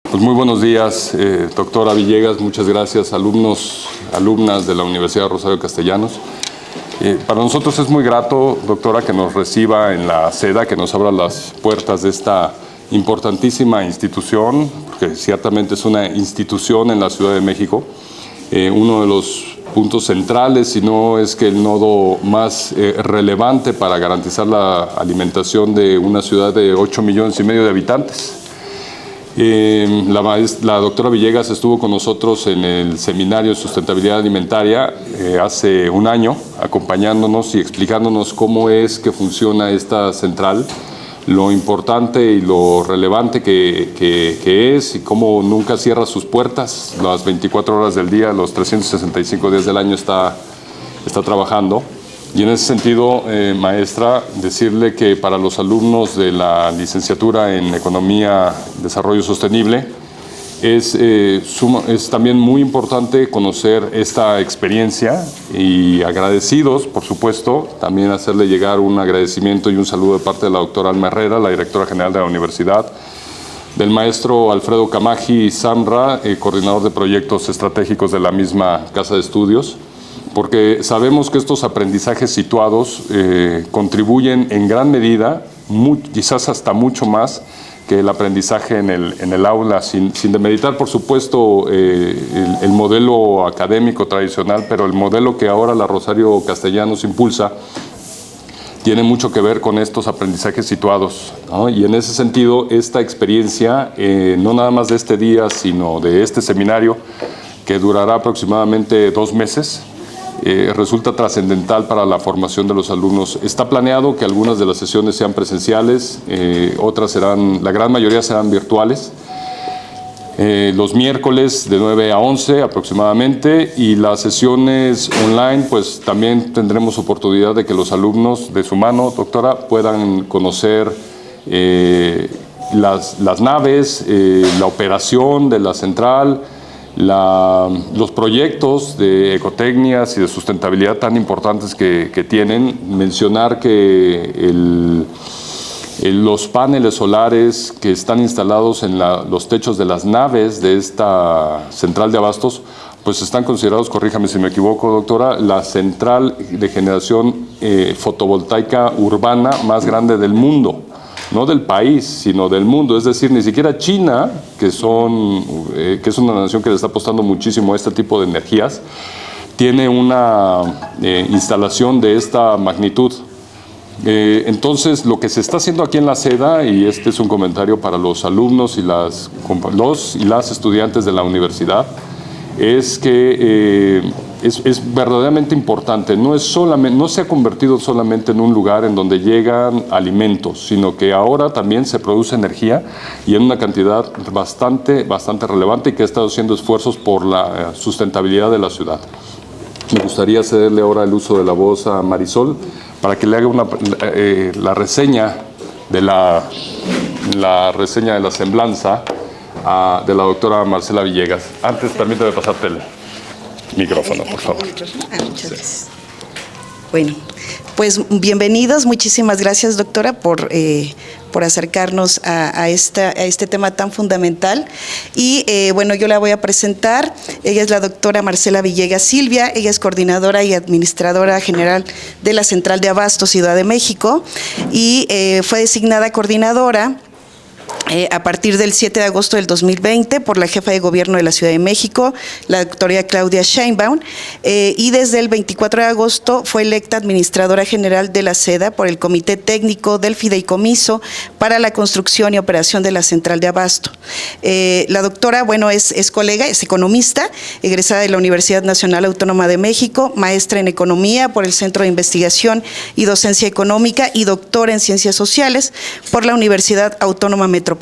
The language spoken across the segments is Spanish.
Pues muy buenos días, doctora Villegas, muchas gracias, alumnos, alumnas de la Universidad Rosario Castellanos. Para nosotros es muy grato, doctora, que nos reciba en la SEDA, que nos abra las puertas de esta importantísima institución, porque ciertamente es una institución en la Ciudad de México, uno de los puntos centrales, si no es que el nodo más relevante para garantizar la alimentación de una ciudad de 8,5 millones de habitantes. La doctora Villegas estuvo con nosotros en el seminario de sustentabilidad alimentaria hace un año, acompañándonos y explicándonos cómo es que funciona esta central, lo importante y lo relevante que es y cómo nunca cierra sus puertas, las 24 horas del día, los 365 días del año está trabajando. Y en ese sentido, maestra, decirle que para los alumnos de la licenciatura en Economía y Desarrollo Sostenible es también muy importante conocer esta experiencia y agradecidos, por supuesto, también hacerle llegar un agradecimiento y un saludo de parte de la doctora Alma Herrera, la directora general de la universidad, del maestro Alfredo Camaji Zamra, coordinador de proyectos estratégicos de la misma Casa de Estudios, porque sabemos que estos aprendizajes situados contribuyen en gran medida, quizás hasta mucho más, que el aprendizaje en el aula, sin demeritar, por supuesto, el modelo académico tradicional, pero el modelo que ahora la Rosario Castellanos impulsa tiene mucho que ver con estos aprendizajes situados, ¿no? Y en ese sentido, esta experiencia, no nada más de este día, sino de este seminario, que durará aproximadamente 2 meses, resulta trascendental para la formación de los alumnos. Está planeado que algunas de las sesiones sean presenciales, otras la gran mayoría serán virtuales, los miércoles de 9 a 11 aproximadamente, y las sesiones online, pues también tendremos oportunidad de que los alumnos de su mano, doctora, puedan conocer las naves, la operación de la central, los proyectos de ecotecnias y de sustentabilidad tan importantes que tienen. Mencionar que los paneles solares que están instalados en los techos de las naves de esta central de abastos, pues están considerados, corríjame si me equivoco, doctora, la central de generación fotovoltaica urbana más grande del mundo. No del país, sino del mundo. Es decir, ni siquiera China, que es una nación que le está apostando muchísimo a este tipo de energías, tiene una instalación de esta magnitud. Entonces, lo que se está haciendo aquí en la SEDA, y este es un comentario para los alumnos y las estudiantes de la universidad, es que es verdaderamente importante. No se ha convertido solamente en un lugar en donde llegan alimentos, sino que ahora también se produce energía y en una cantidad bastante relevante, y que ha estado haciendo esfuerzos por la sustentabilidad de la ciudad. Me gustaría cederle ahora el uso de la voz a Marisol para que le haga la reseña de la semblanza de la doctora Marcela Villegas. Antes, permítame pasarte el micrófono, por favor. Muchas gracias. Bueno, pues bienvenidos. Muchísimas gracias, doctora, por acercarnos a este tema tan fundamental. Y bueno, yo la voy a presentar. Ella es la doctora Marcela Villegas Silvia. Ella es coordinadora y administradora general de la Central de Abastos Ciudad de México, y fue designada coordinadora a partir del 7 de agosto del 2020 por la jefa de gobierno de la Ciudad de México, la doctora Claudia Sheinbaum, y desde el 24 de agosto fue electa administradora general de la SEDA por el Comité Técnico del Fideicomiso para la construcción y operación de la Central de Abasto. La doctora, bueno, es colega, es economista, egresada de la Universidad Nacional Autónoma de México, maestra en Economía por el Centro de Investigación y Docencia Económica y doctora en Ciencias Sociales por la Universidad Autónoma Metropolitana.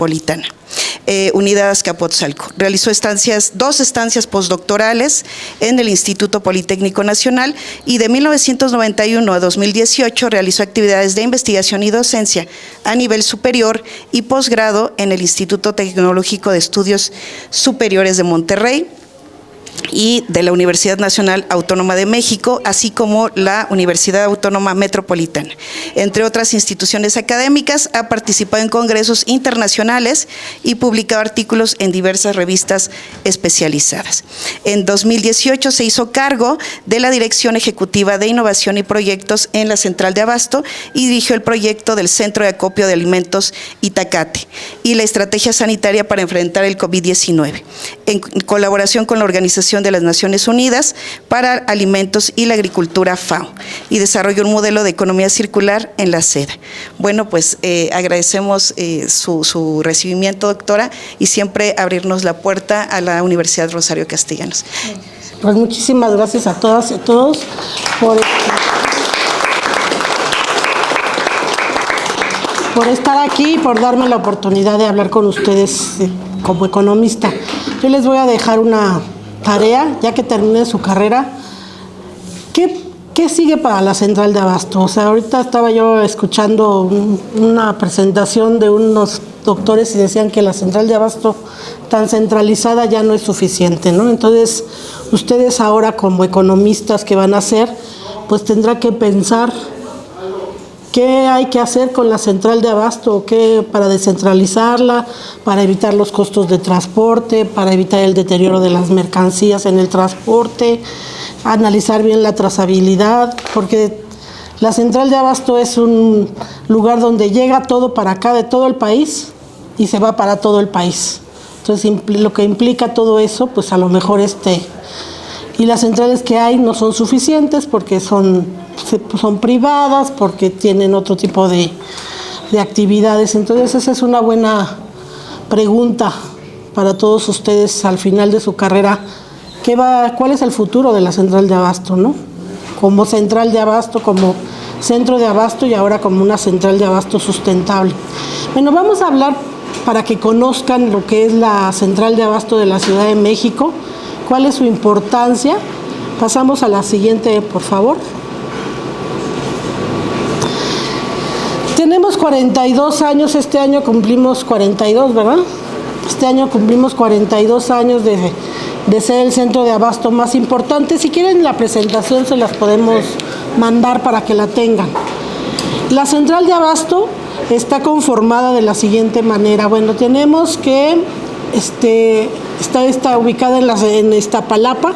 Unidad Azcapotzalco. Realizó 2 estancias postdoctorales en el Instituto Politécnico Nacional, y de 1991 a 2018 realizó actividades de investigación y docencia a nivel superior y posgrado en el Instituto Tecnológico de Estudios Superiores de Monterrey, y de la Universidad Nacional Autónoma de México, así como la Universidad Autónoma Metropolitana. Entre otras instituciones académicas, ha participado en congresos internacionales y publicado artículos en diversas revistas especializadas. En 2018 se hizo cargo de la Dirección Ejecutiva de Innovación y Proyectos en la Central de Abasto y dirigió el proyecto del Centro de Acopio de Alimentos Itacate y la Estrategia Sanitaria para enfrentar el COVID-19, en colaboración con la Organización de las Naciones Unidas para Alimentos y la Agricultura, FAO, y desarrolló un modelo de economía circular en la seda. Bueno, pues agradecemos su recibimiento, doctora, y siempre abrirnos la puerta a la Universidad Rosario Castellanos. Pues muchísimas gracias a todas y a todos por estar aquí y por darme la oportunidad de hablar con ustedes como economista. Yo les voy a dejar una tarea, ya que termine su carrera. ¿Qué sigue para la Central de Abasto? O sea, ahorita estaba yo escuchando una presentación de unos doctores y decían que la Central de Abasto tan centralizada ya no es suficiente, ¿no? Entonces, ustedes ahora como economistas que van a hacer, pues tendrán que pensar qué hay que hacer con la Central de Abasto, qué para descentralizarla, para evitar los costos de transporte, para evitar el deterioro de las mercancías en el transporte, analizar bien la trazabilidad, porque la Central de Abasto es un lugar donde llega todo para acá de todo el país y se va para todo el país. Entonces, lo que implica todo eso, pues a lo mejor y las centrales que hay no son suficientes porque son privadas, porque tienen otro tipo de actividades. Entonces, esa es una buena pregunta para todos ustedes al final de su carrera. ¿Cuál es el futuro de la Central de Abasto, no? Como Central de Abasto, como centro de abasto y ahora como una Central de Abasto sustentable. Bueno, vamos a hablar para que conozcan lo que es la Central de Abasto de la Ciudad de México, cuál es su importancia. Pasamos a la siguiente, por favor. Tenemos 42 años, este año cumplimos 42, ¿verdad? Este año cumplimos 42 años de ser el centro de abasto más importante. Si quieren la presentación se las podemos mandar para que la tengan. La Central de Abasto está conformada de la siguiente manera. Bueno, tenemos que está ubicada en Iztapalapa,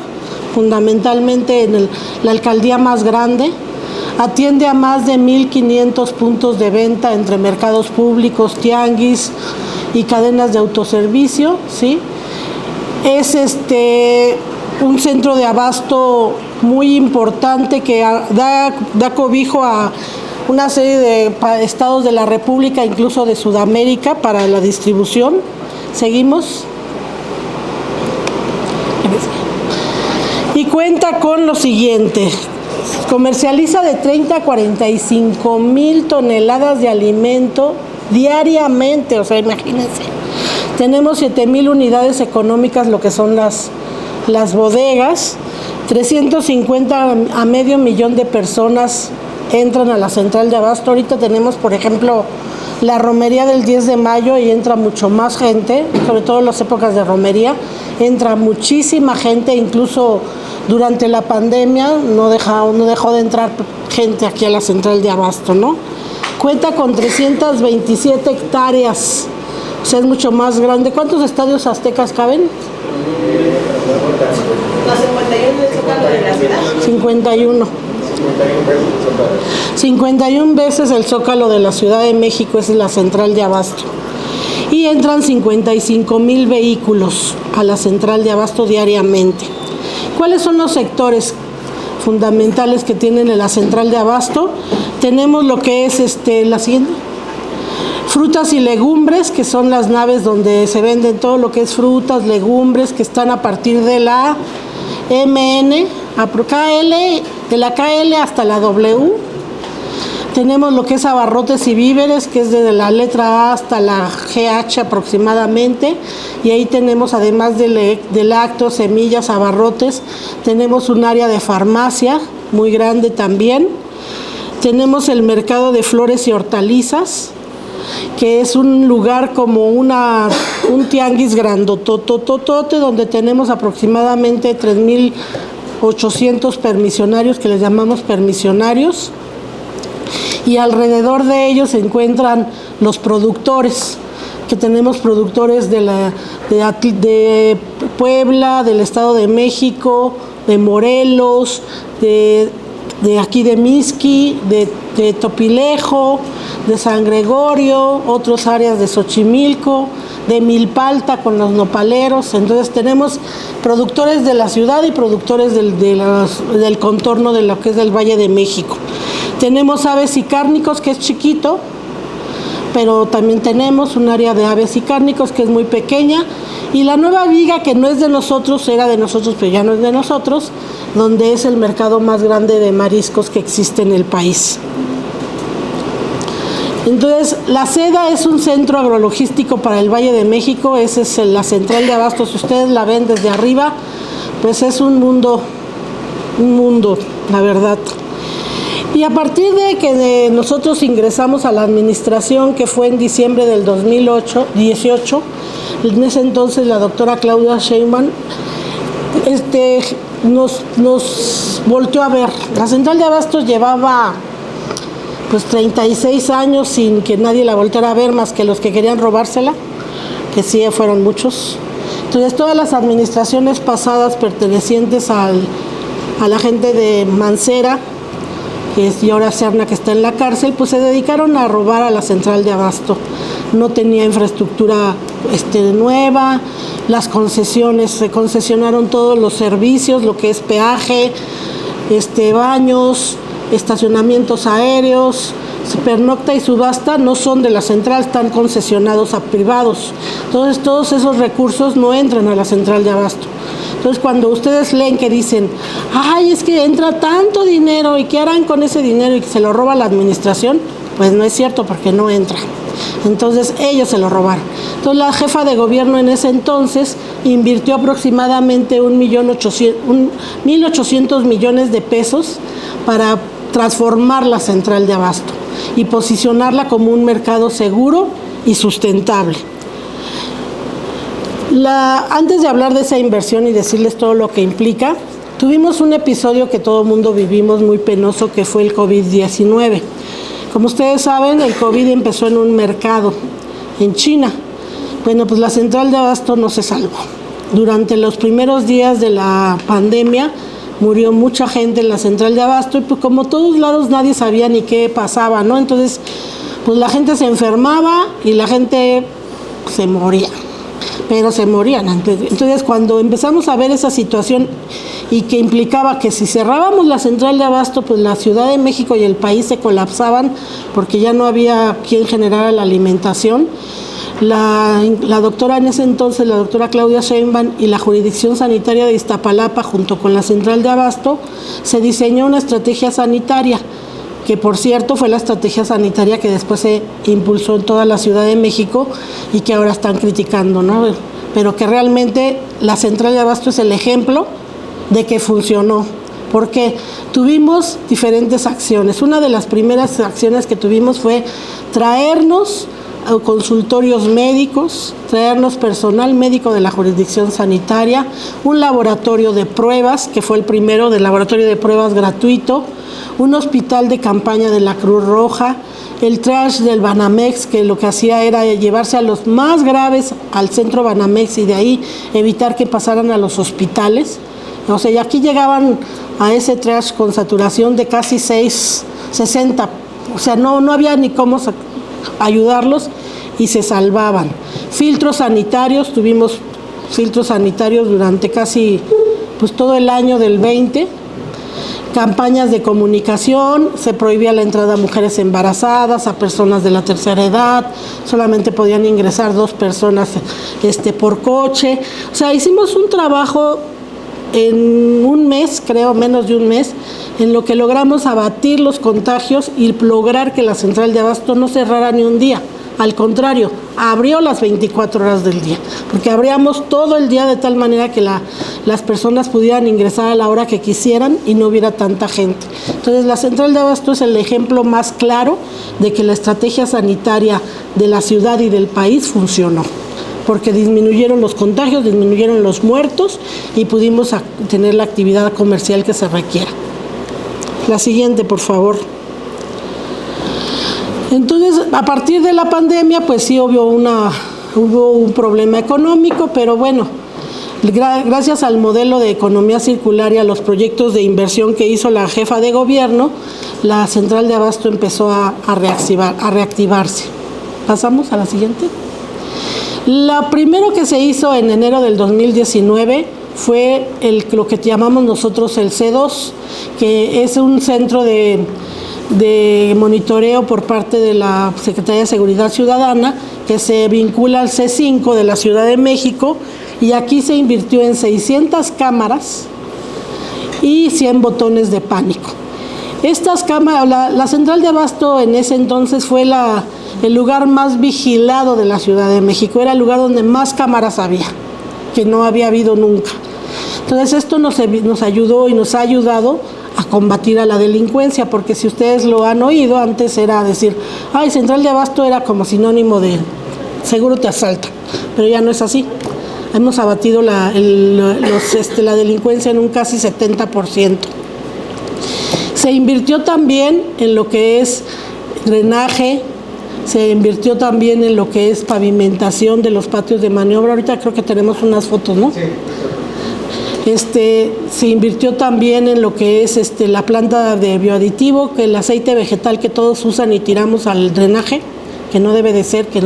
fundamentalmente en la alcaldía más grande. Atiende a más de 1,500 puntos de venta entre mercados públicos, tianguis y cadenas de autoservicio, ¿sí? Es un centro de abasto muy importante que da cobijo a una serie de estados de la República, incluso de Sudamérica, para la distribución. Seguimos. Y cuenta con lo siguiente: comercializa de 30 a 45 mil toneladas de alimento diariamente, o sea, imagínense. Tenemos 7,000 unidades económicas, lo que son las bodegas. 350 a medio millón de personas entran a la Central de Abasto. Ahorita tenemos, por ejemplo, la romería del 10 de mayo y entra mucho más gente, sobre todo en las épocas de romería, entra muchísima gente, incluso durante la pandemia no dejó de entrar gente aquí a la Central de Abasto, ¿no? Cuenta con 327 hectáreas, o sea, es mucho más grande. ¿Cuántos estadios aztecas caben? ¿Los 51 del Zócalo de la ciudad? 51. 51 veces el Zócalo de la Ciudad de México es la Central de Abasto. Y entran 55,000 vehículos a la Central de Abasto diariamente. ¿Cuáles son los sectores fundamentales que tienen en la Central de Abasto? Tenemos lo que es la siguiente. Frutas y legumbres, que son las naves donde se venden todo lo que es frutas, legumbres, que están a partir de la MN, de la KL hasta la W. Tenemos lo que es abarrotes y víveres, que es desde la letra A hasta la GH aproximadamente. Y ahí tenemos, además de lácteos, semillas, abarrotes, tenemos un área de farmacia muy grande también. Tenemos el mercado de flores y hortalizas. que es un lugar como un tianguis grandotototote, donde tenemos aproximadamente 3,800 permisionarios, que les llamamos permisionarios, y alrededor de ellos se encuentran los productores, que tenemos productores de Puebla, del Estado de México, de Morelos, de aquí de Mixqui, de Topilejo, de San Gregorio, otras áreas de Xochimilco, de Milpalta con los nopaleros. Entonces tenemos productores de la ciudad y productores del contorno de lo que es el Valle de México. Tenemos aves y cárnicos, que es chiquito, pero también tenemos un área de aves y cárnicos que es muy pequeña, y la Nueva Viga, que no es de nosotros, era de nosotros, pero ya no es de nosotros, donde es el mercado más grande de mariscos que existe en el país. Entonces, la Seda es un centro agrologístico para el Valle de México. Esa es la central de abastos. Si ustedes la ven desde arriba, pues es un mundo, la verdad. Y a partir de que nosotros ingresamos a la administración, que fue en diciembre del 2018, en ese entonces la doctora Claudia Sheinbaum nos volteó a ver. La central de abastos llevaba pues 36 años sin que nadie la volteara a ver, más que los que querían robársela, que sí fueron muchos. Entonces todas las administraciones pasadas pertenecientes a la gente de Mancera, que es Llora Serna, que está en la cárcel, pues se dedicaron a robar a la central de abasto. No tenía infraestructura nueva, las concesiones, se concesionaron todos los servicios, lo que es peaje, baños, estacionamientos aéreos, pernocta y subasta no son de la central, están concesionados a privados. Entonces todos esos recursos no entran a la central de abasto. Entonces cuando ustedes leen que dicen, ay, es que entra tanto dinero, ¿y qué harán con ese dinero? Y que se lo roba la administración, pues no es cierto, porque no entra. Entonces ellos se lo robaron. Entonces la jefa de gobierno en ese entonces invirtió aproximadamente 1.800 millones de pesos para transformar la central de abasto y posicionarla como un mercado seguro y sustentable. Antes de hablar de esa inversión y decirles todo lo que implica, tuvimos un episodio que todo el mundo vivimos muy penoso, que fue el COVID-19. Como ustedes saben, el COVID empezó en un mercado en China. Bueno, pues la central de abasto no se salvó. Durante los primeros días de la pandemia murió mucha gente en la central de abasto, y pues como todos lados nadie sabía ni qué pasaba, ¿no? Entonces, pues la gente se enfermaba y la gente se moría, pero se morían. Entonces, cuando empezamos a ver esa situación y que implicaba que si cerrábamos la central de abasto, pues la Ciudad de México y el país se colapsaban porque ya no había quien generara la alimentación, la doctora en ese entonces, la doctora Claudia Sheinbaum, y la jurisdicción sanitaria de Iztapalapa, junto con la central de abasto, se diseñó una estrategia sanitaria, que por cierto fue la estrategia sanitaria que después se impulsó en toda la Ciudad de México y que ahora están criticando, ¿no? Pero que realmente la central de abasto es el ejemplo de que funcionó, porque tuvimos diferentes acciones. Una de las primeras acciones que tuvimos fue traernos consultorios médicos, traernos personal médico de la jurisdicción sanitaria, un laboratorio de pruebas, que fue el primero del laboratorio de pruebas gratuito, un hospital de campaña de la Cruz Roja, el triage del Banamex, que lo que hacía era llevarse a los más graves al centro Banamex y de ahí evitar que pasaran a los hospitales. O sea, y aquí llegaban a ese triage con saturación de casi 60, o sea, no había ni cómo ayudarlos y se salvaban. Filtros sanitarios, tuvimos filtros sanitarios durante casi pues todo el año del 20. Campañas de comunicación, se prohibía la entrada a mujeres embarazadas, a personas de la tercera edad, solamente podían ingresar 2 personas por coche. O sea, hicimos un trabajo en un mes, creo, menos de un mes, en lo que logramos abatir los contagios y lograr que la central de abasto no cerrara ni un día. Al contrario, abrió las 24 horas del día, porque abríamos todo el día de tal manera que las personas pudieran ingresar a la hora que quisieran y no hubiera tanta gente. Entonces, la central de abasto es el ejemplo más claro de que la estrategia sanitaria de la ciudad y del país funcionó, porque disminuyeron los contagios, disminuyeron los muertos y pudimos tener la actividad comercial que se requiera. La siguiente, por favor. Entonces, a partir de la pandemia, pues sí hubo un problema económico, pero bueno, gracias al modelo de economía circular y a los proyectos de inversión que hizo la jefa de gobierno, la central de abasto empezó a reactivarse. Pasamos a la siguiente. Lo primero que se hizo en enero del 2019 fue lo que llamamos nosotros el C2, que es un centro de monitoreo por parte de la Secretaría de Seguridad Ciudadana, que se vincula al C5 de la Ciudad de México, y aquí se invirtió en 600 cámaras y 100 botones de pánico. Estas cámaras, la central de abasto en ese entonces fue el lugar más vigilado de la Ciudad de México, era el lugar donde más cámaras había, que no había habido nunca. Entonces esto nos ayudó y nos ha ayudado a combatir a la delincuencia, porque si ustedes lo han oído, antes era decir, ay, central de abasto era como sinónimo de seguro te asaltan, pero ya no es así. Hemos abatido la delincuencia en un casi 70%. Se invirtió también en lo que es drenaje, se invirtió también en lo que es pavimentación de los patios de maniobra. Ahorita creo que tenemos unas fotos, ¿no? Sí. Se invirtió también en lo que es la planta de bioaditivo, que el aceite vegetal que todos usan y tiramos al drenaje, que no debe de ser, que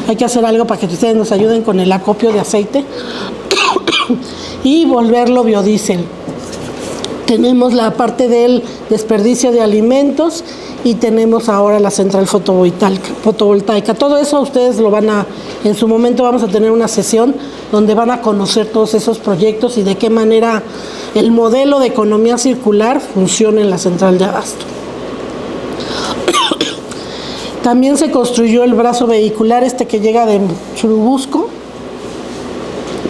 hay que hacer algo para que ustedes nos ayuden con el acopio de aceite y volverlo biodiesel. Tenemos la parte del desperdicio de alimentos y tenemos ahora la central fotovoltaica. Todo eso ustedes en su momento vamos a tener una sesión donde van a conocer todos esos proyectos y de qué manera el modelo de economía circular funciona en la central de abasto. También se construyó el brazo vehicular que llega de Churubusco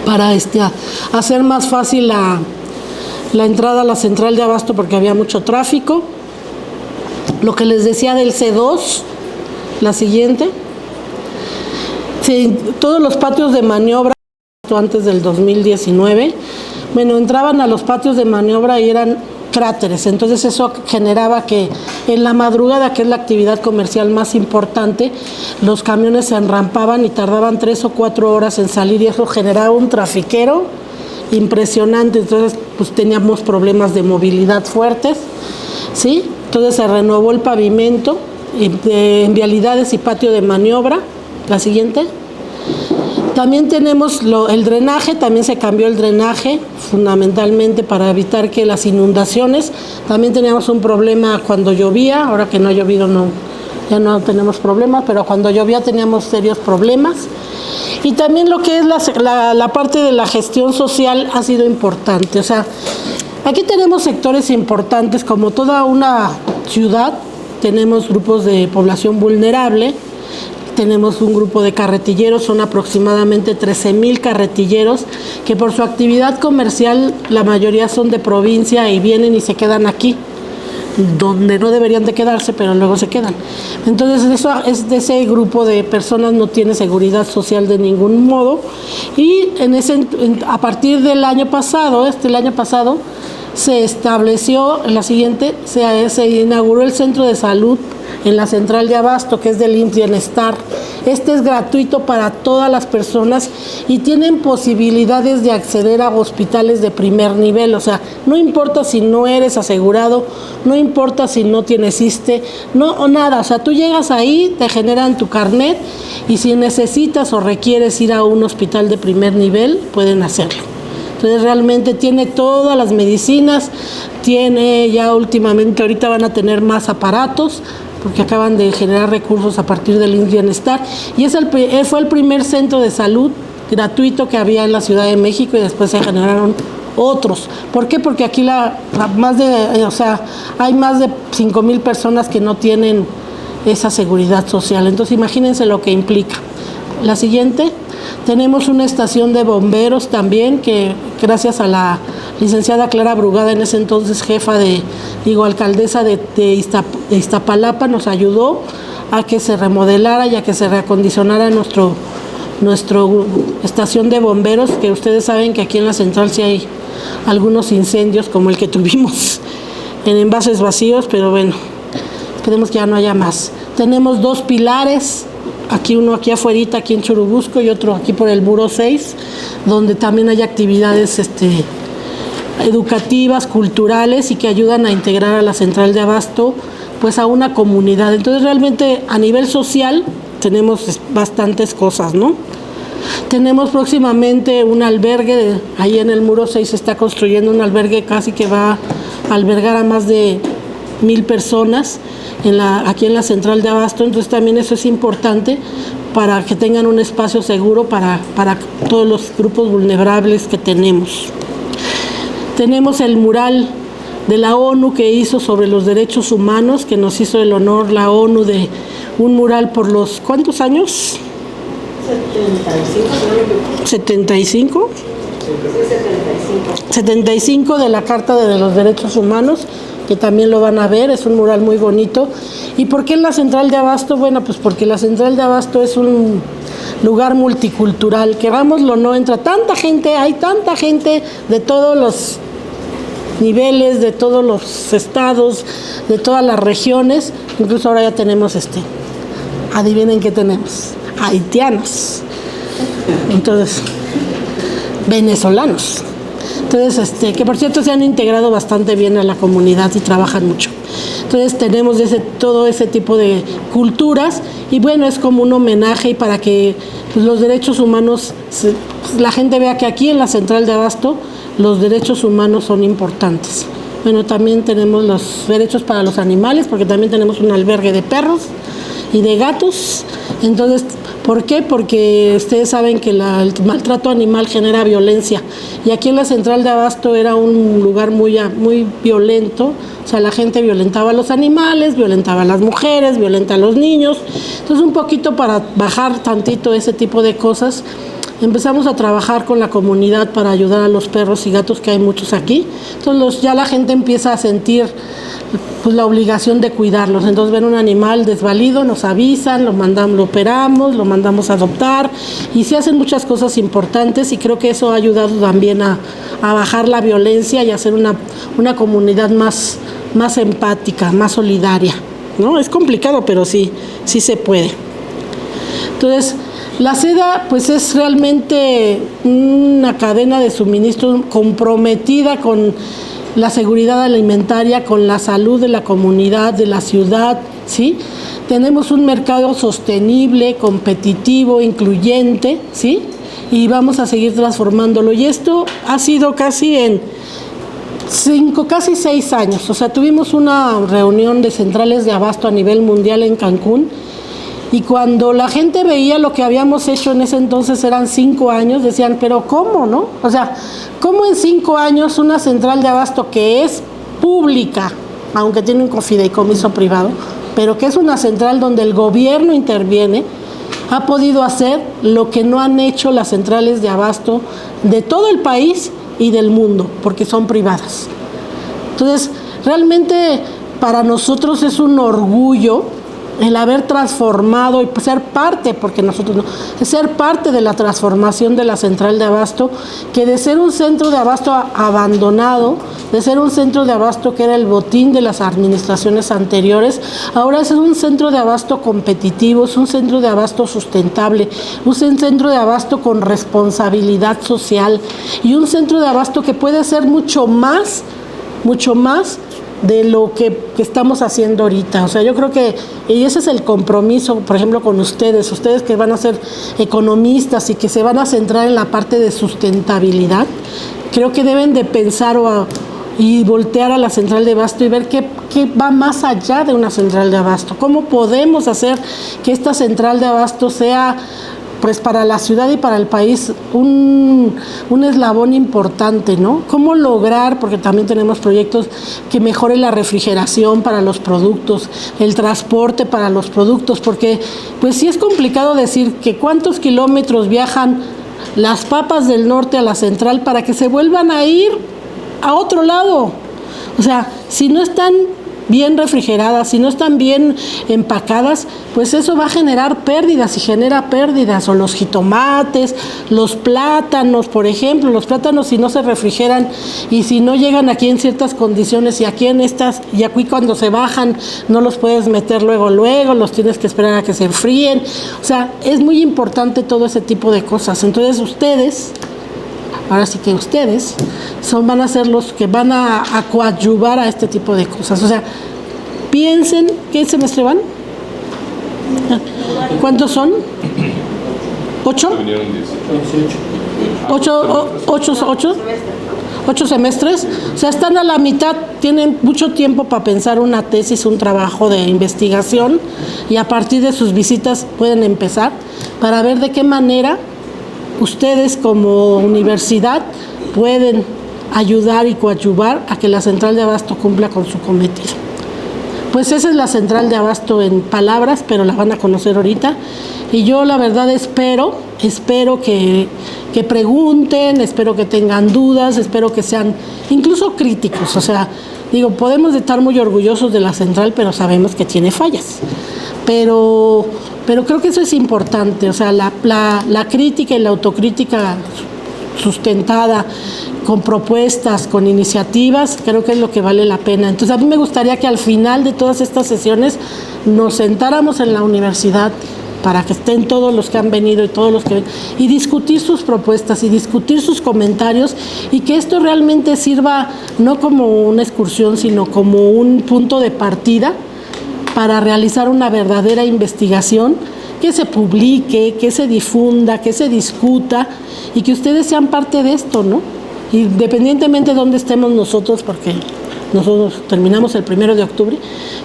para hacer más fácil la entrada a la central de abasto, porque había mucho tráfico. Lo que les decía del C2, la siguiente. Sí, todos los patios de maniobra antes del 2019, entraban a los patios de maniobra y eran cráteres, entonces eso generaba que en la madrugada, que es la actividad comercial más importante, los camiones se enrampaban y tardaban 3 o 4 horas en salir, y eso generaba un trafiquero impresionante. Entonces pues teníamos problemas de movilidad fuertes, ¿sí? Entonces se renovó el pavimento en vialidades y patio de maniobra. La siguiente. También tenemos el drenaje, también se cambió el drenaje fundamentalmente para evitar que las inundaciones. También teníamos un problema cuando llovía, ahora que no ha llovido ya no tenemos problemas, pero cuando llovía teníamos serios problemas. Y también lo que es la parte de la gestión social ha sido importante. O sea, aquí tenemos sectores importantes, como toda una ciudad, tenemos grupos de población vulnerable. Tenemos un grupo de carretilleros, son aproximadamente 13,000 carretilleros que por su actividad comercial la mayoría son de provincia y vienen y se quedan aquí, donde no deberían de quedarse, pero luego se quedan. Entonces ese grupo de personas no tiene seguridad social de ningún modo, y a partir del año pasado, el año pasado, se estableció, en la siguiente, se inauguró el centro de salud en la central de abasto, que es del IMSS Bienestar. Este es gratuito para todas las personas y tienen posibilidades de acceder a hospitales de primer nivel. O sea, no importa si no eres asegurado, no importa si no tienes ISSSTE, no, nada. O sea, tú llegas ahí, te generan tu carnet, y si necesitas o requieres ir a un hospital de primer nivel, pueden hacerlo. Entonces realmente tiene todas las medicinas, tiene ya últimamente, ahorita van a tener más aparatos, porque acaban de generar recursos a partir del IMSS Bienestar, y fue el primer centro de salud gratuito que había en la Ciudad de México, y después se generaron otros. ¿Por qué? Porque aquí hay más de 5,000 personas que no tienen esa seguridad social. Entonces imagínense lo que implica. La siguiente, tenemos una estación de bomberos también que gracias a la licenciada Clara Brugada, en ese entonces alcaldesa de Iztapalapa, nos ayudó a que se remodelara y a que se reacondicionara nuestro estación de bomberos, que ustedes saben que aquí en la central sí hay algunos incendios como el que tuvimos en envases vacíos, pero bueno, esperemos que ya no haya más. Tenemos 2 pilares, uno aquí afuera, aquí en Churubusco, y otro aquí por el Muro 6, donde también hay actividades educativas, culturales, y que ayudan a integrar a la central de abasto pues a una comunidad. Entonces realmente a nivel social tenemos bastantes cosas, ¿no? Tenemos próximamente un albergue, ahí en el Muro 6 se está construyendo un albergue casi que va a albergar a más de 1,000 personas aquí en la central de abasto. Entonces también eso es importante para que tengan un espacio seguro para todos los grupos vulnerables que tenemos. Tenemos el mural de la ONU que hizo sobre los derechos humanos, que nos hizo el honor la ONU de un mural por los, ¿cuántos años? 75. 75 de la Carta de los Derechos Humanos, que también lo van a ver, es un mural muy bonito. ¿Y por qué en la central de abasto? Bueno, pues porque la central de abasto es un lugar multicultural, querámoslo o no, entra tanta gente, hay tanta gente de todos los niveles, de todos los estados, de todas las regiones. Incluso ahora ya tenemos adivinen qué tenemos, haitianos, entonces venezolanos, entonces que por cierto se han integrado bastante bien a la comunidad y trabajan mucho. Entonces tenemos todo ese tipo de culturas, y bueno, es como un homenaje y para que pues, los derechos humanos, la gente vea que aquí en la central de abasto los derechos humanos son importantes. Bueno, también tenemos los derechos para los animales, porque también tenemos un albergue de perros y de gatos. Entonces, ¿por qué? Porque ustedes saben que el maltrato animal genera violencia, y aquí en la central de abasto era un lugar muy violento. O sea, la gente violentaba a los animales, violentaba a las mujeres, violenta a los niños. Entonces, un poquito para bajar tantito ese tipo de cosas, empezamos a trabajar con la comunidad para ayudar a los perros y gatos, que hay muchos aquí. Entonces ya la gente empieza a sentir pues, la obligación de cuidarlos. Entonces ven un animal desvalido, nos avisan, lo operamos, lo mandamos a adoptar, y se hacen muchas cosas importantes, y creo que eso ha ayudado también a bajar la violencia y a hacer una comunidad más empática, más solidaria, ¿no? Es complicado, pero sí se puede. Entonces, la SEDA pues es realmente una cadena de suministro comprometida con la seguridad alimentaria, con la salud de la comunidad, de la ciudad, ¿sí? Tenemos un mercado sostenible, competitivo, incluyente, ¿sí? Y vamos a seguir transformándolo. Y esto ha sido casi en casi 6 años. O sea, tuvimos una reunión de centrales de abasto a nivel mundial en Cancún. Y cuando la gente veía lo que habíamos hecho en ese entonces, eran 5 años, decían, pero ¿cómo, no? O sea, ¿cómo en 5 años una central de abasto que es pública, aunque tiene un fideicomiso privado, pero que es una central donde el gobierno interviene, ha podido hacer lo que no han hecho las centrales de abasto de todo el país y del mundo, porque son privadas? Entonces, realmente para nosotros es un orgullo el haber transformado y ser parte, porque nosotros no, es ser parte de la transformación de la central de abasto, que de ser un centro de abasto abandonado, de ser un centro de abasto que era el botín de las administraciones anteriores, ahora es un centro de abasto competitivo, es un centro de abasto sustentable, un centro de abasto con responsabilidad social, y un centro de abasto que puede ser mucho más de lo que estamos haciendo ahorita. O sea, yo creo que, y ese es el compromiso, por ejemplo, con ustedes que van a ser economistas y que se van a centrar en la parte de sustentabilidad, creo que deben de pensar y voltear a la central de abasto y ver qué va más allá de una central de abasto. ¿Cómo podemos hacer que esta central de abasto sea pues para la ciudad y para el país un eslabón importante, ¿no? ¿Cómo lograr, porque también tenemos proyectos que mejoren la refrigeración para los productos, el transporte para los productos, porque pues sí es complicado decir que cuántos kilómetros viajan las papas del norte a la central para que se vuelvan a ir a otro lado. O sea, si no están bien refrigeradas, si no están bien empacadas, pues eso va a generar pérdidas y genera pérdidas. O los jitomates, los plátanos, por ejemplo, los plátanos si no se refrigeran y si no llegan aquí en ciertas condiciones y aquí en estas, y aquí cuando se bajan no los puedes meter luego, los tienes que esperar a que se enfríen. O sea, es muy importante todo ese tipo de cosas. Entonces ustedes, ahora sí que ustedes van a ser los que van a coadyuvar a este tipo de cosas. O sea, piensen, ¿qué semestre van? ¿Cuántos son? ¿8? ¿8 semestres? O sea, están a la mitad, tienen mucho tiempo para pensar una tesis, un trabajo de investigación, y a partir de sus visitas pueden empezar para ver de qué manera ustedes como universidad pueden ayudar y coadyuvar a que la central de abasto cumpla con su cometido. Pues esa es la central de abasto en palabras, pero la van a conocer ahorita. Y yo la verdad espero que pregunten, espero que tengan dudas, espero que sean incluso críticos. O sea, digo, podemos estar muy orgullosos de la central, pero sabemos que tiene fallas. Pero creo que eso es importante, o sea, la crítica y la autocrítica sustentada con propuestas, con iniciativas, creo que es lo que vale la pena. Entonces a mí me gustaría que al final de todas estas sesiones nos sentáramos en la universidad para que estén todos los que han venido y todos los que ven, y discutir sus propuestas y discutir sus comentarios, y que esto realmente sirva no como una excursión, sino como un punto de partida para realizar una verdadera investigación, que se publique, que se difunda, que se discuta y que ustedes sean parte de esto, ¿no? Independientemente de dónde estemos nosotros, porque nosotros terminamos el 1 de octubre,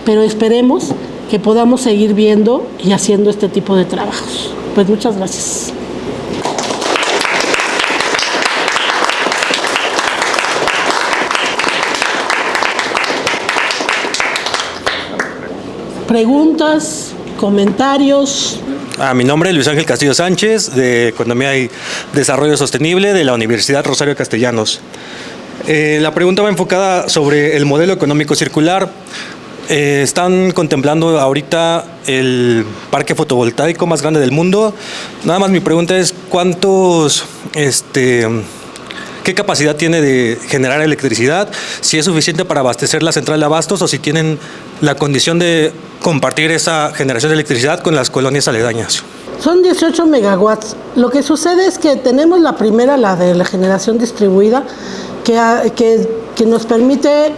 pero esperemos que podamos seguir viendo y haciendo este tipo de trabajos. Pues muchas gracias. Preguntas, comentarios. Mi nombre es Luis Ángel Castillo Sánchez, de Economía y Desarrollo Sostenible de la Universidad Rosario Castellanos. La pregunta va enfocada sobre el modelo económico circular. Están contemplando ahorita el parque fotovoltaico más grande del mundo. Nada más mi pregunta es ¿qué capacidad tiene de generar electricidad? Si es suficiente para abastecer la central de abastos o si tienen la condición de compartir esa generación de electricidad con las colonias aledañas. Son 18 megawatts. Lo que sucede es que tenemos la primera, la de la generación distribuida, que nos permite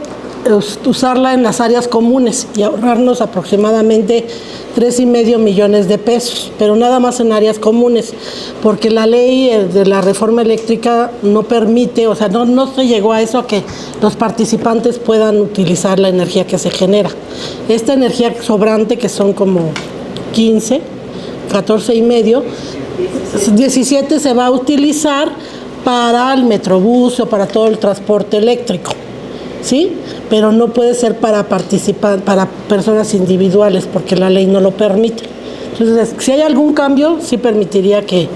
usarla en las áreas comunes y ahorrarnos aproximadamente 3.5 millones de pesos, pero nada más en áreas comunes, porque la ley de la reforma eléctrica no permite, o sea, no se llegó a eso, a que los participantes puedan utilizar la energía que se genera. Esta energía sobrante, que son como 14.5, 17 se va a utilizar para el metrobús o para todo el transporte eléctrico, ¿sí? Pero no puede ser para personas individuales, porque la ley no lo permite. Entonces, si hay algún cambio, sí permitiría que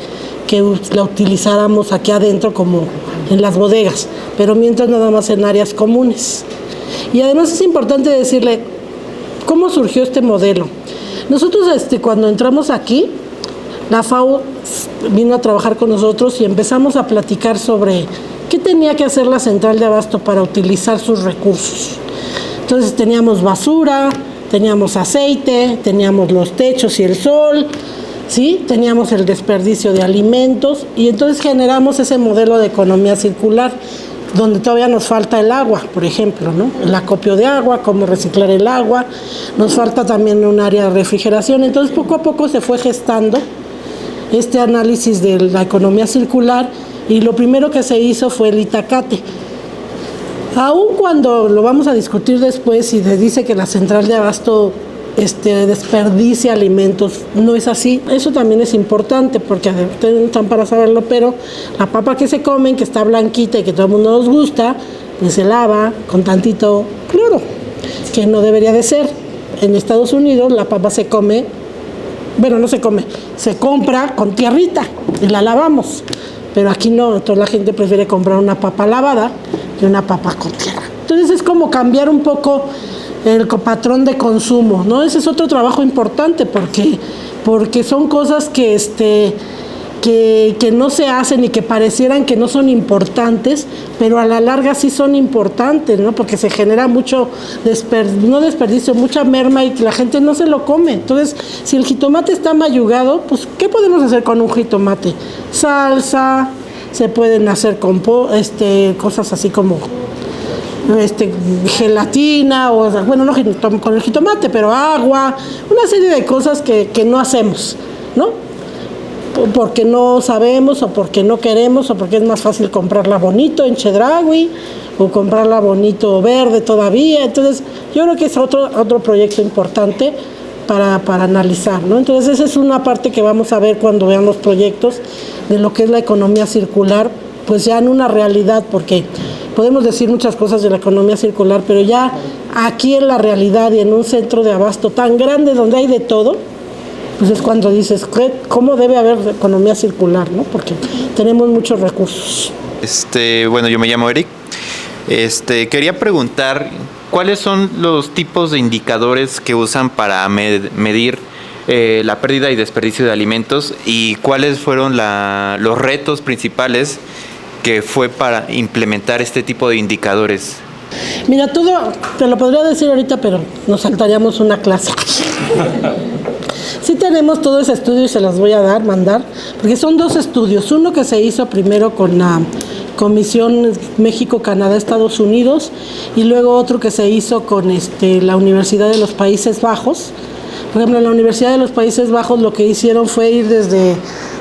la utilizáramos aquí adentro, como en las bodegas, pero mientras nada más en áreas comunes. Y además es importante decirle cómo surgió este modelo. Nosotros cuando entramos aquí, la FAO vino a trabajar con nosotros y empezamos a platicar sobre qué tenía que hacer la central de abasto para utilizar sus recursos. Entonces teníamos basura, teníamos aceite, teníamos los techos y el sol, ¿sí? Teníamos el desperdicio de alimentos, y entonces generamos ese modelo de economía circular, donde todavía nos falta el agua, por ejemplo, ¿no? El acopio de agua, cómo reciclar el agua, nos falta también un área de refrigeración. Entonces poco a poco se fue gestando este análisis de la economía circular, y lo primero que se hizo fue el Itacate. Aun cuando lo vamos a discutir después y se dice que la central de abasto desperdicia alimentos. No es así. Eso también es importante porque ustedes no están para saberlo, pero la papa que se comen, que está blanquita y que todo el mundo nos gusta, pues se lava con tantito cloro, que no debería de ser. En Estados Unidos la papa se come, bueno, no se come, se compra con tierrita y la lavamos. Pero aquí no, entonces la gente prefiere comprar una papa lavada que una papa con tierra. Entonces es como cambiar un poco el patrón de consumo, ¿no? Ese es otro trabajo importante porque son cosas que no se hacen y que parecieran que no son importantes, pero a la larga sí son importantes, ¿no? Porque se genera mucho mucha merma y la gente no se lo come. Entonces, si el jitomate está mayugado, pues ¿qué podemos hacer con un jitomate? Salsa, se pueden hacer cosas así como gelatina, bueno, no con el jitomate, pero agua, una serie de cosas que no hacemos, ¿no? Porque no sabemos o porque no queremos o porque es más fácil comprarla bonito en Chedraui o comprarla bonito verde todavía. Entonces yo creo que es otro proyecto importante para analizar, ¿no? Entonces esa es una parte que vamos a ver cuando vean los proyectos de lo que es la economía circular, pues ya en una realidad, porque podemos decir muchas cosas de la economía circular, pero ya aquí en la realidad y en un centro de abasto tan grande donde hay de todo, pues es cuando dices, ¿cómo debe haber economía circular, ¿no? Porque tenemos muchos recursos. Bueno, yo me llamo Eric. Quería preguntar, ¿cuáles son los tipos de indicadores que usan para medir la pérdida y desperdicio de alimentos y cuáles fueron los retos principales que fue para implementar este tipo de indicadores? Mira, todo te lo podría decir ahorita, pero nos saltaríamos una clase. Sí tenemos todo ese estudio y se los voy a mandar, porque son 2 estudios. Uno que se hizo primero con la Comisión México, Canadá, Estados Unidos, y luego otro que se hizo con la Universidad de los Países Bajos. Por ejemplo, en la Universidad de los Países Bajos lo que hicieron fue ir desde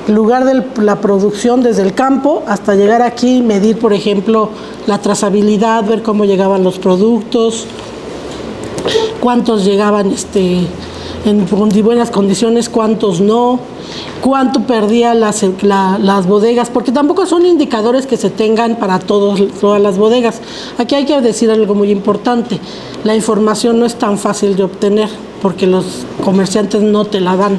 el lugar de la producción, desde el campo, hasta llegar aquí y medir, por ejemplo, la trazabilidad, ver cómo llegaban los productos, cuántos llegaban en buenas condiciones, cuántos no, cuánto perdían las bodegas, porque tampoco son indicadores que se tengan para todas las bodegas. Aquí hay que decir algo muy importante: la información no es tan fácil de obtener, porque los comerciantes no te la dan,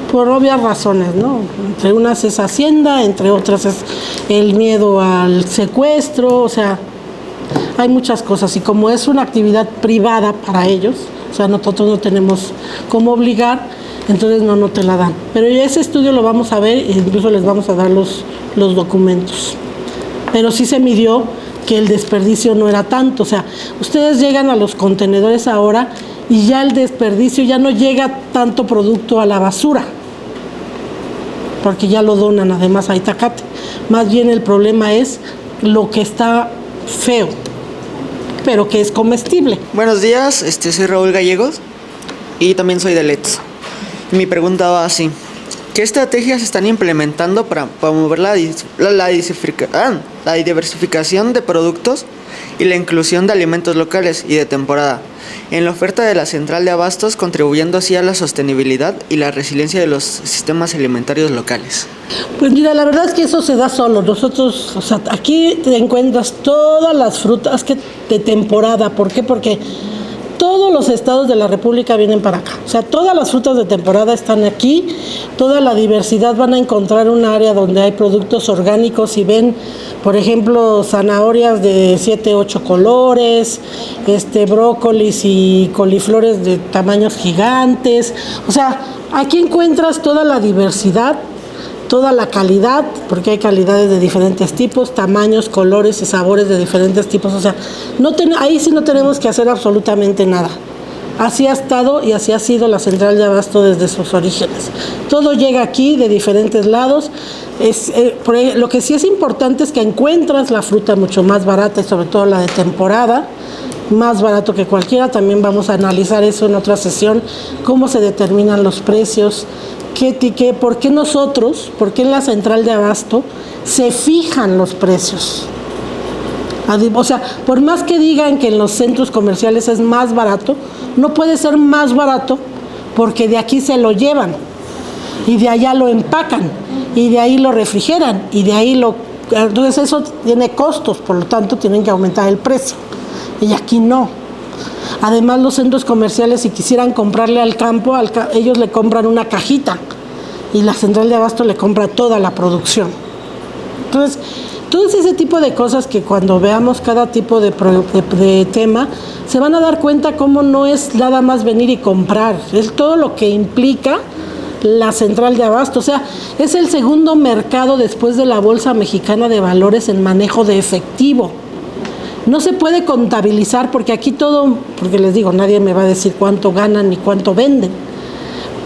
por obvias razones, ¿no? Entre unas es Hacienda, entre otras es el miedo al secuestro, o sea, hay muchas cosas, y como es una actividad privada para ellos, o sea, nosotros no tenemos cómo obligar, entonces no te la dan. Pero ese estudio lo vamos a ver e incluso les vamos a dar los documentos. Pero sí se midió que el desperdicio no era tanto. O sea, ustedes llegan a los contenedores ahora y ya el desperdicio, ya no llega tanto producto a la basura, porque ya lo donan además a Itacate. Más bien el problema es lo que está feo, pero que es comestible. Buenos días, soy Raúl Gallegos y también soy de LETS. Mi pregunta va así: ¿qué estrategias están implementando para promover la diversificación de productos y la inclusión de alimentos locales y de temporada en la oferta de la central de abastos, contribuyendo así a la sostenibilidad y la resiliencia de los sistemas alimentarios locales? Pues mira, la verdad es que eso se da solo. Nosotros, o sea, aquí te encuentras todas las frutas de temporada. ¿Por qué? Porque todos los estados de la República vienen para acá. O sea, todas las frutas de temporada están aquí, toda la diversidad. Van a encontrar un área donde hay productos orgánicos y ven, por ejemplo, zanahorias de 7, 8 colores, brócolis y coliflores de tamaños gigantes. O sea, aquí encuentras toda la diversidad, toda la calidad, porque hay calidades de diferentes tipos, tamaños, colores y sabores de diferentes tipos. O sea, ahí sí no tenemos que hacer absolutamente nada. Así ha estado y así ha sido la central de abasto desde sus orígenes. Todo llega aquí de diferentes lados. Lo que sí es importante es que encuentras la fruta mucho más barata y sobre todo la de temporada, más barato que cualquiera. También vamos a analizar eso en otra sesión, cómo se determinan los precios, por qué en la central de abasto se fijan los precios. O sea, por más que digan que en los centros comerciales es más barato, no puede ser más barato porque de aquí se lo llevan y de allá lo empacan y de ahí lo refrigeran y de ahí lo... Entonces eso tiene costos, por lo tanto tienen que aumentar el precio y aquí no. Además los centros comerciales, si quisieran comprarle al campo, ellos le compran una cajita y la central de abasto le compra toda la producción. Entonces, todo ese tipo de cosas que cuando veamos cada tipo de tema, se van a dar cuenta cómo no es nada más venir y comprar, es todo lo que implica la central de abasto. O sea, es el segundo mercado después de la Bolsa Mexicana de Valores en manejo de efectivo. No se puede contabilizar porque aquí todo, porque les digo, nadie me va a decir cuánto ganan ni cuánto venden.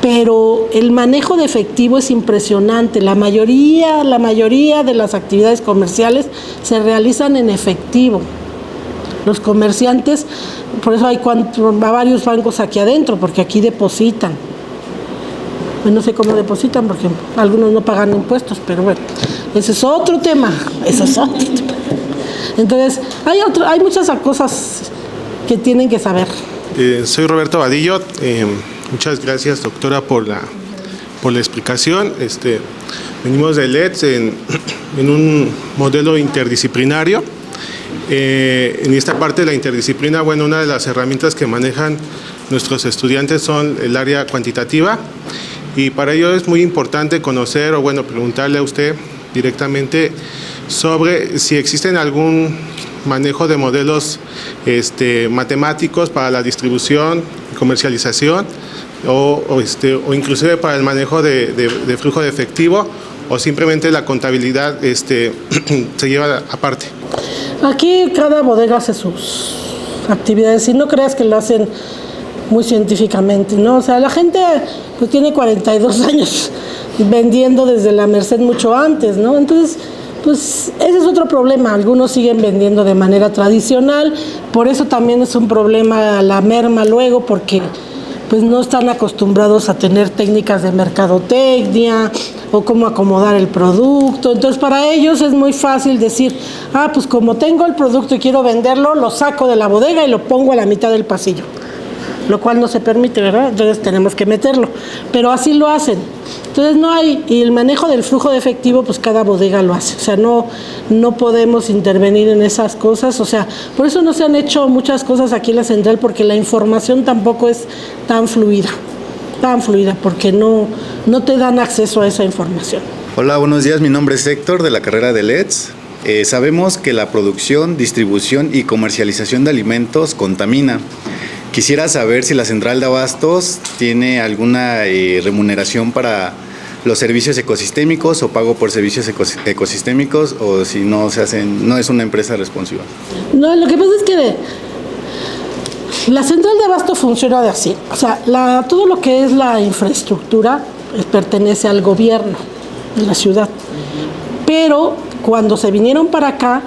Pero el manejo de efectivo es impresionante. La mayoría de las actividades comerciales se realizan en efectivo. Los comerciantes, por eso hay varios bancos aquí adentro, porque aquí depositan. No sé cómo depositan, porque algunos no pagan impuestos, pero bueno, ese es otro tema. Entonces, hay muchas cosas que tienen que saber. Soy Roberto Vadillo. Muchas gracias, doctora, por la explicación. Venimos de LEDS en un modelo interdisciplinario. En esta parte de la interdisciplina, bueno, una de las herramientas que manejan nuestros estudiantes son el área cuantitativa, y para ello es muy importante conocer, o bueno, preguntarle a usted directamente sobre si existen algún manejo de modelos matemáticos para la distribución y comercialización, o inclusive para el manejo de flujo de efectivo, o simplemente la contabilidad se lleva aparte. Aquí cada bodega hace sus actividades y no creas que lo hacen muy científicamente, ¿no? O sea, la gente pues tiene 42 años vendiendo desde la Merced mucho antes, ¿no? Entonces, pues ese es otro problema. Algunos siguen vendiendo de manera tradicional, por eso también es un problema la merma luego, porque pues no están acostumbrados a tener técnicas de mercadotecnia o cómo acomodar el producto. Entonces para ellos es muy fácil decir, pues como tengo el producto y quiero venderlo, lo saco de la bodega y lo pongo a la mitad del pasillo, lo cual no se permite, ¿verdad? Entonces tenemos que meterlo, pero así lo hacen. Entonces no hay, y el manejo del flujo de efectivo, pues cada bodega lo hace, o sea, no podemos intervenir en esas cosas, o sea, por eso no se han hecho muchas cosas aquí en la central, porque la información tampoco es tan fluida, porque no te dan acceso a esa información. Hola, buenos días, mi nombre es Héctor, de la carrera de LEDS. Sabemos que la producción, distribución y comercialización de alimentos contamina. Quisiera saber si la central de abastos tiene alguna remuneración para los servicios ecosistémicos o pago por servicios ecosistémicos, o si no no es una empresa responsiva. No, lo que pasa es que la central de abasto funciona de así. O sea, todo lo que es la infraestructura pertenece al gobierno de la ciudad. Pero cuando se vinieron para acá,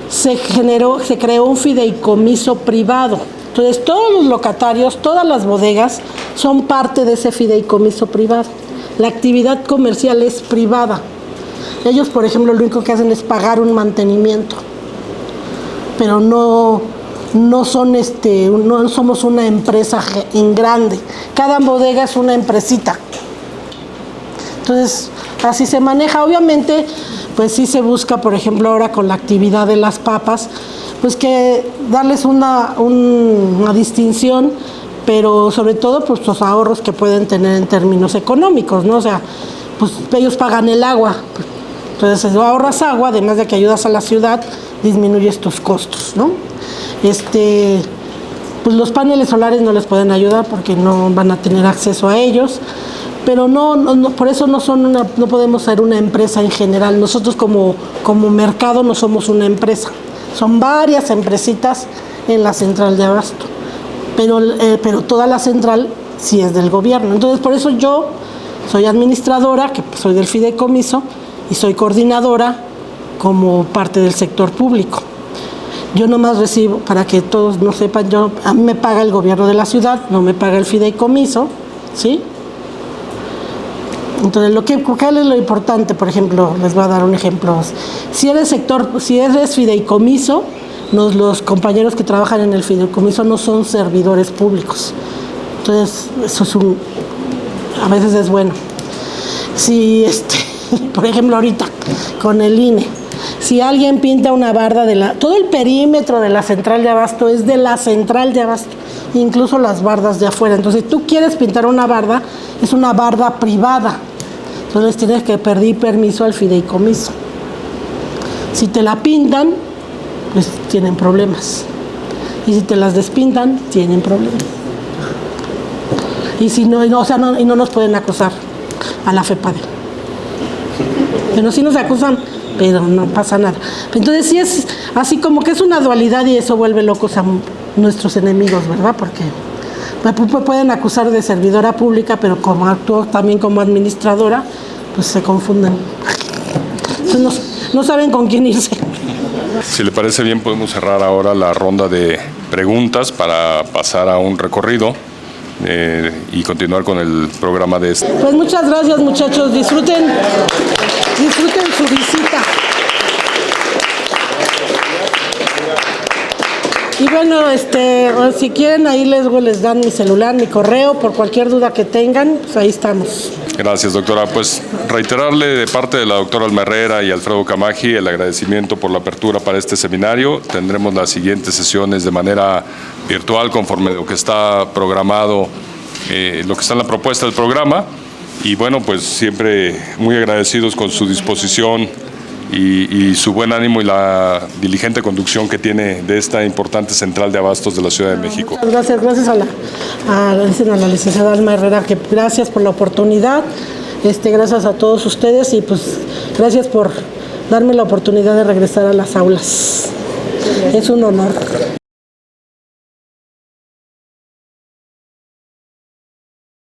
se creó un fideicomiso privado. Entonces, todos los locatarios, todas las bodegas son parte de ese fideicomiso privado. La actividad comercial es privada. Ellos, por ejemplo, lo único que hacen es pagar un mantenimiento, pero no somos una empresa en grande. Cada bodega es una empresita. Entonces, así se maneja. Obviamente, pues sí se busca, por ejemplo, ahora con la actividad de las papas, pues que darles una distinción, pero sobre todo pues los ahorros que pueden tener en términos económicos, ¿no? O sea, pues ellos pagan el agua, entonces si ahorras agua, además de que ayudas a la ciudad, disminuyes tus costos, ¿no? Pues los paneles solares no les pueden ayudar porque no van a tener acceso a ellos, pero no por eso no podemos ser una empresa en general. Nosotros como mercado no somos una empresa. Son varias empresitas en la central de abasto, pero toda la central sí es del gobierno. Entonces, por eso yo soy administradora, que soy del fideicomiso, y soy coordinadora como parte del sector público. Yo nomás recibo, para que todos no sepan, a mí me paga el gobierno de la ciudad, no me paga el fideicomiso, ¿sí? Entonces, ¿cuál es lo importante? Por ejemplo, les voy a dar un ejemplo. Si eres fideicomiso, los compañeros que trabajan en el fideicomiso no son servidores públicos. Entonces, eso es a veces es bueno. Si, por ejemplo, ahorita, con el INE, si alguien pinta una barda todo el perímetro de la central de abasto es de la central de abasto, incluso las bardas de afuera. Entonces, si tú quieres pintar una barda, es una barda privada. Entonces, tienes que pedir permiso al fideicomiso. Si te la pintan, pues tienen problemas. Y si te las despintan, tienen problemas. Y si no, y no nos pueden acusar a la FEPADE. Pero sí nos acusan, pero no pasa nada. Entonces sí es así como que es una dualidad y eso vuelve locos a nuestros enemigos, ¿verdad? Porque me pueden acusar de servidora pública, pero como actúo también como administradora, pues se confunden. Entonces no saben con quién irse. Si le parece bien, podemos cerrar ahora la ronda de preguntas para pasar a un recorrido y continuar con el programa de este. Pues muchas gracias, muchachos. Disfruten su visita. Y bueno, si quieren, ahí luego les dan mi celular, mi correo, por cualquier duda que tengan, pues ahí estamos. Gracias, doctora. Pues reiterarle de parte de la doctora Alma Herrera y Alfredo Camaji el agradecimiento por la apertura para este seminario. Tendremos las siguientes sesiones de manera virtual conforme lo que está programado, lo que está en la propuesta del programa. Y bueno, pues siempre muy agradecidos con su disposición y su buen ánimo y la diligente conducción que tiene de esta importante central de abastos de la Ciudad de México. Muchas gracias a la licenciada Alma Herrera, que gracias por la oportunidad, gracias a todos ustedes y pues gracias por darme la oportunidad de regresar a las aulas. Es un honor.